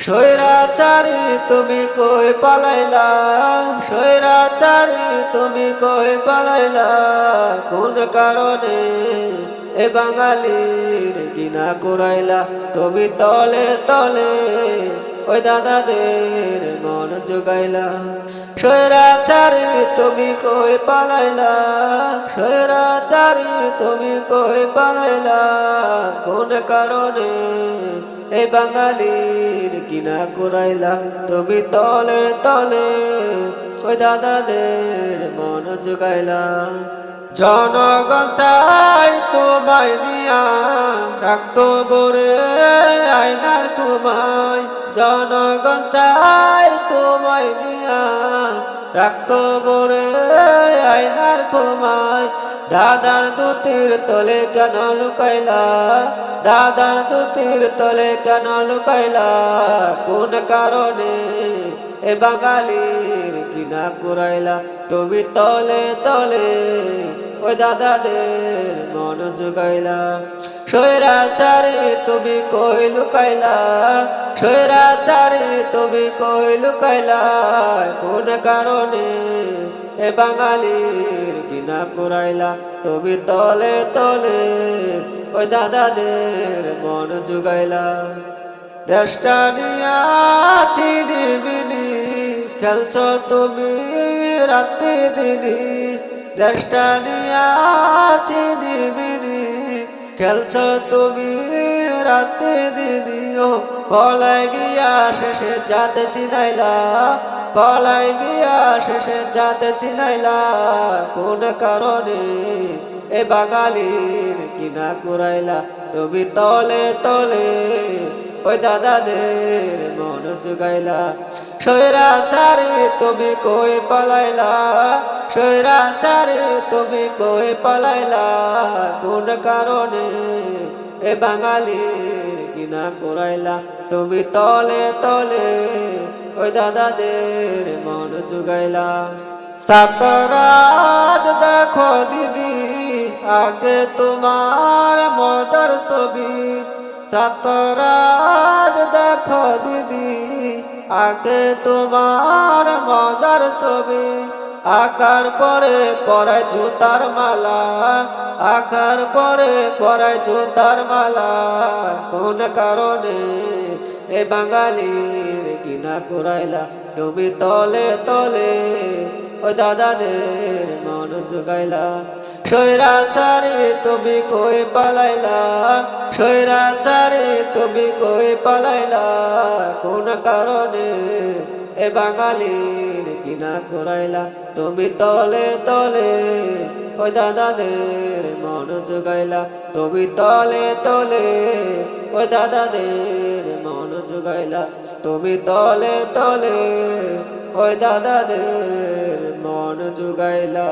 স্বৈরাচারী তুমি কই পালাইলা, স্বৈরাচারী তুমি কই পালাইলা, কোন কারণে এ বাঙালির ঘৃণা কুড়াইলা। তুমি তলে তলে ওই দাদাদের মন জোগাইলা। স্বৈরাচারী তুমি কই পালাইলা, স্বৈরাচারী তুমি কই পালাইলা, কোন কারণে এই বাঙালির ঘৃণা কুড়াইলা। তুমি তলে তলে ওই দাদাদের মন জোগাইলা। জনগণ চাই তোমায় নিয়া, রাখতো বরে আয়নার ঘুমায়। জনগণ চাই তোমায় নিয়া, রাখতো বরে আয়নার ঘুমায়। দাদার দুতির তলে কেন লুকাইলা, দাদার দুতির তলে কেন লুকাইলা, কোন কারণে এ বাঙালির ঘৃণা কুড়াইলা। তুমি তলে তলে ওই দাদাদের মন জোগাইলা। স্বৈরাচারী তুমি কই লুকাইলা, স্বৈরাচারী তুমি কই লুকাইলা, কোন কারণে এ বাঙালির ঘৃণা কুড়াইলা। তুমি তলে তলে ওই দাদাদের মন জোগাইলা। দেশটা নিয়া চিনিবিনি খেলছ তুমি রাতে দিনি, দেশটা নিয়া চিনিবিনি খেলছ তুমি রাতে দিনি। ও পলাই গিয়া শেষে যাতে চিনাইলা, পলাই গিয়া শেষে যাতে চিনাইলা, কোন কারণে এ বাঙালির ঘৃণা কুড়াইলা। তুমি তলে তলে ওই দাদাদের মন জোগাইলা। স্বৈরাচারী তুমি কই পালাইলা, স্বৈরাচারী তুমি কই পালাইলা, কোন কারণে এ বাঙালির ঘৃণা কুড়াইলা। তুমি তলে তলে ওই দাদাদের মন জোগাইলা। ছাত্ররাজ দেখো দিদি আগে তোমার মজার ছবি, ছাত্ররাজ দেখো দিদি আগে তোমার মজার ছবি। আঁকার পরে পরায় জুতার মালা, আঁকার পরে পরায় জুতার মালা, কোন কারণে এ বাঙালির ঘৃণা কুড়াইলা। তুমি তলে তলে ওই দাদাদের মন জোগাইলা। স্বৈরাচারী তুমি কই পালাইলা, স্বৈরাচারী তুমি কই পালাইলা, কোন কারণে এ বাঙালির ঘৃণা কুড়াইলা। তুমি তলে তলে ওই দাদাদের মন জোগাইলা। তুমি তলে তলে ওই দাদাদের মন জোগাইলা। তুমি তলে তলে ওই দাদাদের মন জোগাইলা।